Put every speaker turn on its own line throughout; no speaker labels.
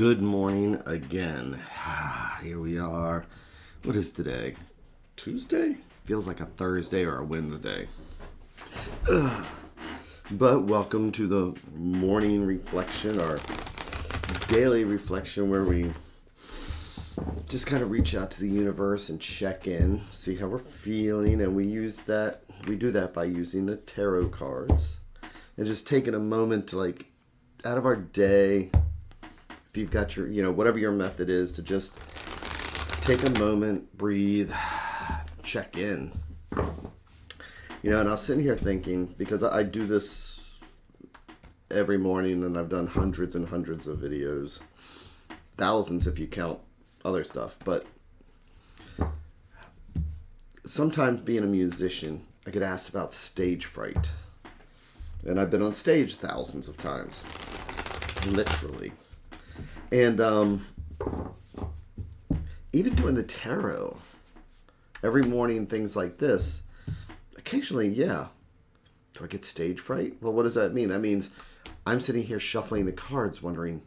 Good morning again. Here we are. What is today? Tuesday? Feels like a Thursday or a Wednesday. But welcome to the morning reflection, our daily reflection, where we just kind of reach out to the universe and check in, see how we're feeling, and we do that by using the tarot cards and just taking a moment to, out of our day, if you've got your, whatever your method is, to just take a moment, breathe, check in. And I was sitting here thinking, because I do this every morning and I've done hundreds and hundreds of videos, thousands if you count other stuff, but sometimes being a musician, I get asked about stage fright. And I've been on stage thousands of times, literally. And even doing the tarot, every morning, things like this, occasionally, yeah. Do I get stage fright? Well, what does that mean? That means I'm sitting here shuffling the cards wondering,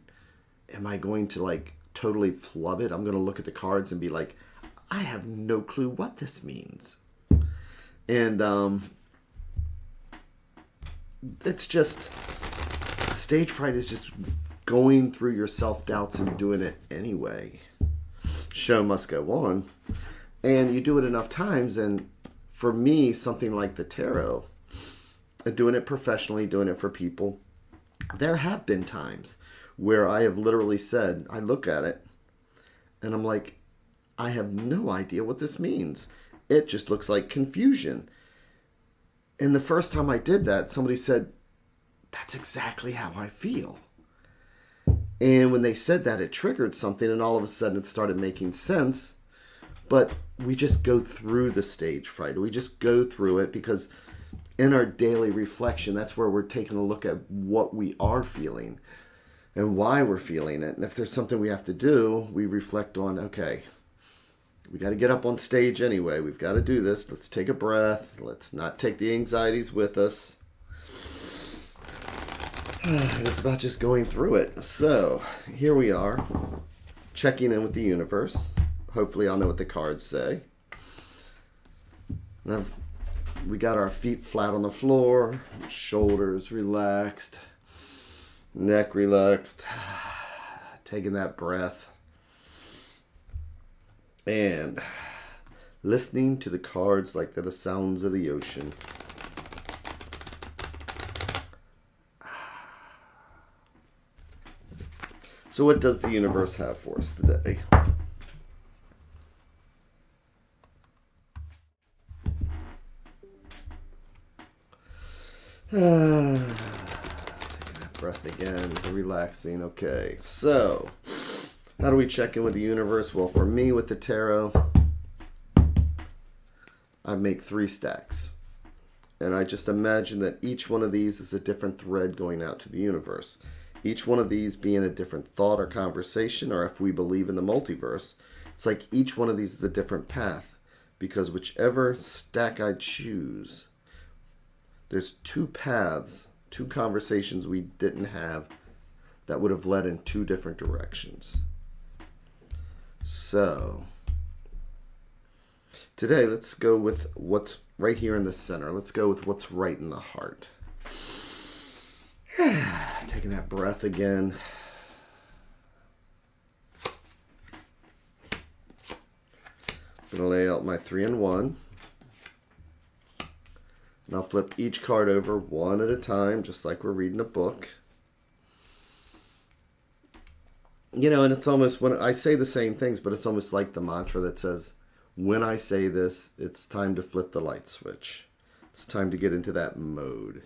am I going to totally flub it? I'm going to look at the cards and be like, I have no clue what this means. And it's just, stage fright is just going through your self-doubts and doing it anyway. Show must go on. And you do it enough times, and for me, something like the tarot, and doing it professionally, doing it for people, there have been times where I have literally said, I look at it, and I'm like, I have no idea what this means. It just looks like confusion. And the first time I did that, somebody said, that's exactly how I feel. And when they said that, it triggered something, and all of a sudden it started making sense. But we just go through the stage fright. We just go through it because in our daily reflection, that's where we're taking a look at what we are feeling and why we're feeling it. And if there's something we have to do, we reflect on, okay, we got to get up on stage anyway. We've got to do this. Let's take a breath. Let's not take the anxieties with us. It's about just going through it. So here we are, checking in with the universe. Hopefully I'll know what the cards say. Now, we got our feet flat on the floor, shoulders relaxed, neck relaxed, taking that breath, and listening to the cards like they're the sounds of the ocean. So what does the universe have for us today? Taking that breath again, relaxing. Okay, so how do we check in with the universe? Well, for me with the tarot, I make 3 stacks. And I just imagine that each one of these is a different thread going out to the universe. Each one of these being a different thought or conversation, or if we believe in the multiverse, it's like each one of these is a different path, because whichever stack I choose, there's 2 paths, 2 conversations we didn't have that would have led in 2 different directions. So today, let's go with what's right here in the center. Let's go with what's right in the heart. Taking that breath again. I'm going to lay out my 3 and 1. And I'll flip each card over one at a time, just like we're reading a book. And it's almost, when I say the same things, but it's almost like the mantra that says, when I say this, it's time to flip the light switch. It's time to get into that mode.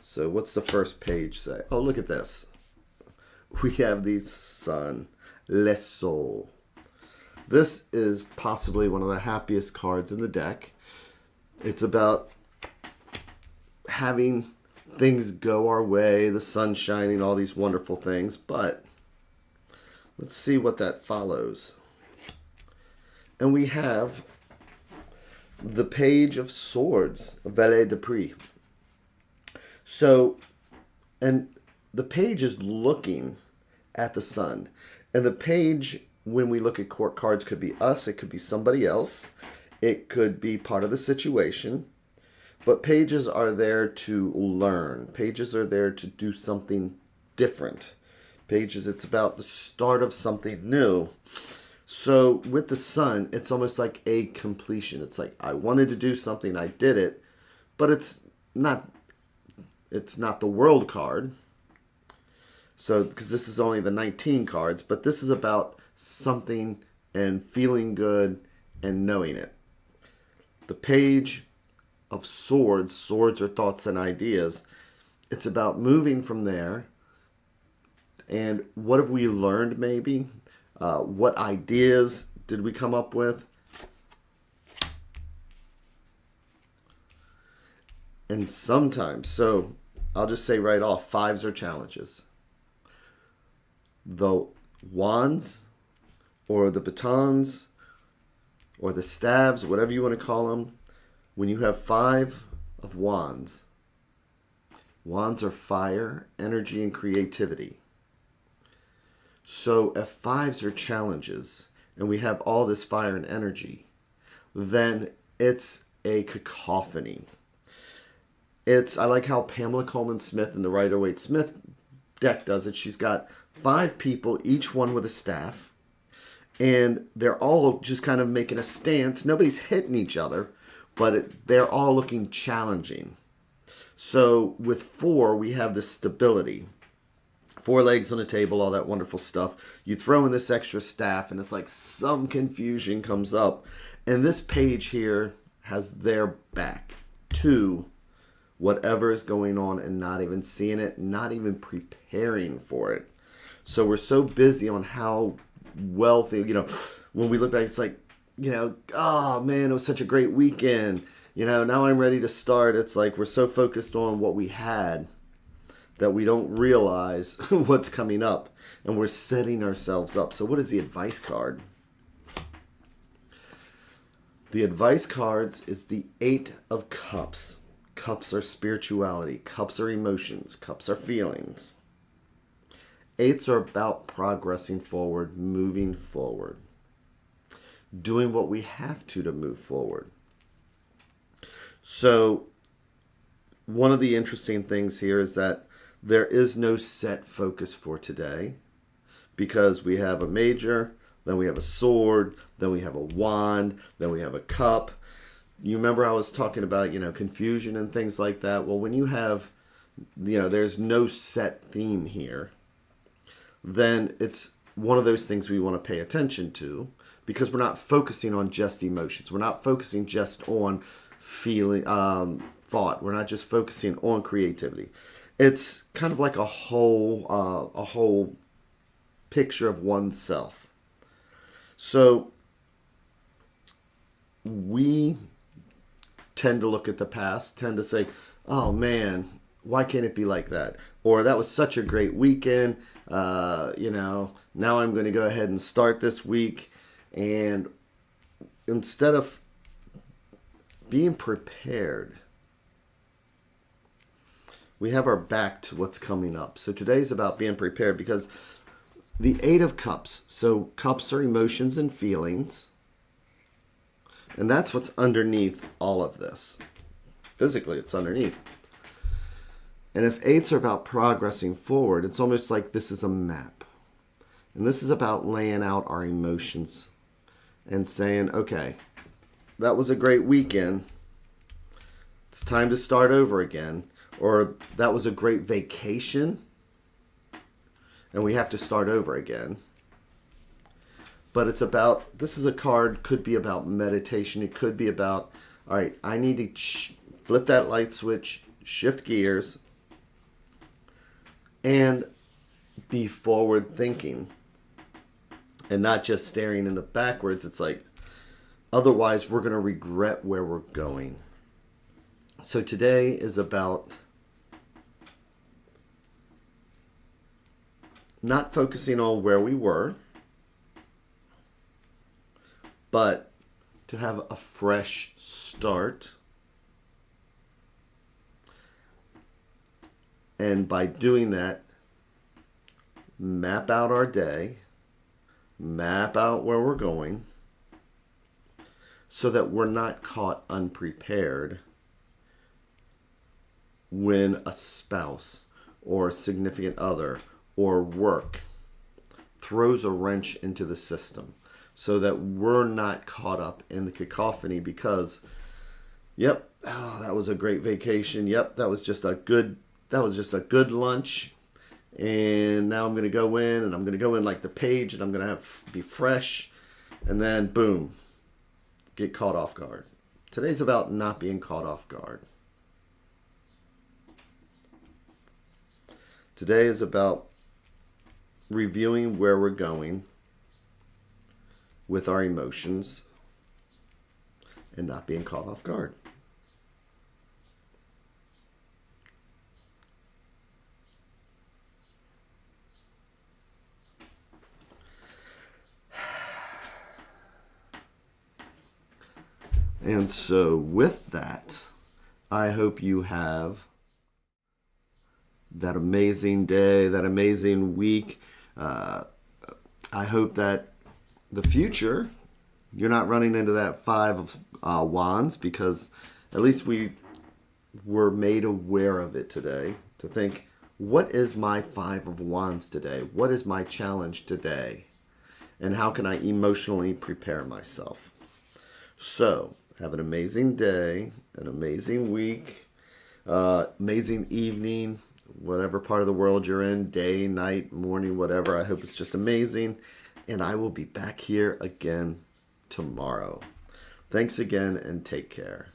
So what's the first page say? Oh, look at this. We have the sun, le sol. This is possibly one of the happiest cards in the deck. It's about having things go our way, the sun shining, all these wonderful things. But let's see what that follows. And we have the Page of Swords, Valet de Prix. So, and the page is looking at the sun. And the page, when we look at court cards, could be us, it could be somebody else, it could be part of the situation. But pages are there to learn. Pages are there to do something different. Pages, it's about the start of something new. So with the sun, it's almost like a completion. It's like, I wanted to do something, I did it, but it's not the world card. So, because this is only the 19 cards, but this is about something and feeling good and knowing it. The page of swords are thoughts and ideas. It's about moving from there. And what have we learned maybe? What ideas did we come up with? And sometimes, so I'll just say right off, 5s are challenges. The wands or the batons or the staves, whatever you want to call them, when you have 5 of wands, wands are fire, energy, and creativity. So if 5s are challenges and we have all this fire and energy, then it's a cacophony. I like how Pamela Coleman Smith in the Rider-Waite-Smith deck does it. She's got 5 people, each one with a staff, and they're all just kind of making a stance. Nobody's hitting each other, but they're all looking challenging. So with 4, we have this stability. 4 legs on the table, all that wonderful stuff. You throw in this extra staff, and it's like some confusion comes up. And this page here has their back to whatever is going on and not even seeing it, not even preparing for it. So we're so busy on how wealthy, when we look back, it's like, oh man, it was such a great weekend. Now I'm ready to start. It's like we're so focused on what we had that we don't realize what's coming up, and we're setting ourselves up. So what is the advice card? The advice cards is the 8 of Cups. Cups are spirituality. Cups are emotions. Cups are feelings. 8s are about progressing forward, moving forward, doing what we have to move forward. So one of the interesting things here is that there is no set focus for today, because we have a major, then we have a sword, then we have a wand, then we have a cup. You remember I was talking about, confusion and things like that? Well, when you have, there's no set theme here, then it's one of those things we want to pay attention to, because we're not focusing on just emotions. We're not focusing just on feeling, thought. We're not just focusing on creativity. It's kind of like a whole picture of oneself. So we tend to look at the past, tend to say, oh man, why can't it be like that? Or that was such a great weekend. Now I'm going to go ahead and start this week. And instead of being prepared, we have our back to what's coming up. So today's about being prepared, because the 8 of Cups. So cups are emotions and feelings. And that's what's underneath all of this. Physically, it's underneath. And if 8s are about progressing forward, it's almost like this is a map. And this is about laying out our emotions and saying, okay, that was a great weekend. It's time to start over again. Or that was a great vacation, and we have to start over again. But it's about, this is a card, could be about meditation. It could be about, all right, I need to flip that light switch, shift gears, and be forward thinking. And not just staring in the backwards. It's like, otherwise we're going to regret where we're going. So today is about not focusing on where we were, but to have a fresh start. And by doing that, map out our day, map out where we're going, so that we're not caught unprepared when a spouse or a significant other or work throws a wrench into the system, so that we're not caught up in the cacophony because, yep, oh, that was a great vacation. Yep, that was just a good lunch. And now I'm going to go in, and I'm going to go in like the page, and I'm going to be fresh, and then boom, get caught off guard. Today's about not being caught off guard. Today is about reviewing where we're going with our emotions and not being caught off guard. And so with that, I hope you have that amazing day, that amazing week. I hope that the future, you're not running into that 5 of wands, because at least we were made aware of it today, to think, what is my 5 of wands today? What is my challenge today? And how can I emotionally prepare myself? So, have an amazing day, an amazing week, amazing evening, whatever part of the world you're in, day, night, morning, whatever. I hope it's just amazing. And I will be back here again tomorrow. Thanks again, and take care.